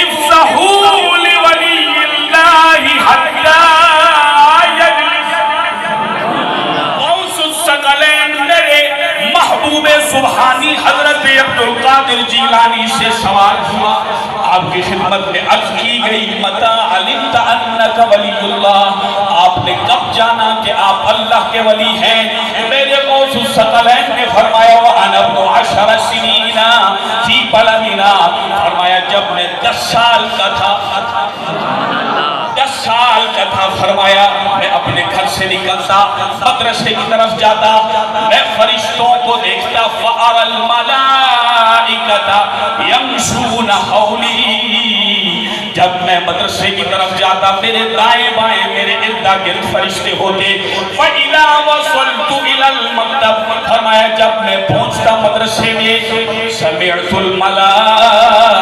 افسحوا lovely اللہ حتی یجلس۔ غوث الثقلین میرے محبوب سبحانی حضرت عبدالقادر جیلانی سے سوال ہوا، آپ کی خدمت میں عرض کی گئی متى علمت انک ولی اللہ، آپ نے کب جانا کہ آپ اللہ کے ولی ہیں؟ میرے غوث الثقلین نے فرمایا وَأَنَا ابْنُ 10 سنین فی بلدنا، فرمایا جب میں 10 سال کا تھا، 10 سال کا تھا، فرمایا میں اپنے گھر سے نکلتا، مدرسے کی طرف جاتا، میں فرشتوں کو دیکھتا، فَأَرَى الْمَلَائِكَةَ يَمْشُونَ حَوْلِي، جب میں مدرسے کی طرف جاتا میرے دائیں بائیں میرے ارد گرد فرشتے ہوتے، فَإِذَا وَصَلْتُ إِلَى الْمَكْتَبِ، فرمایا جب میں پہنچتا مدرسے میں، سَمِعْتُ الْمَلَائِكَةَ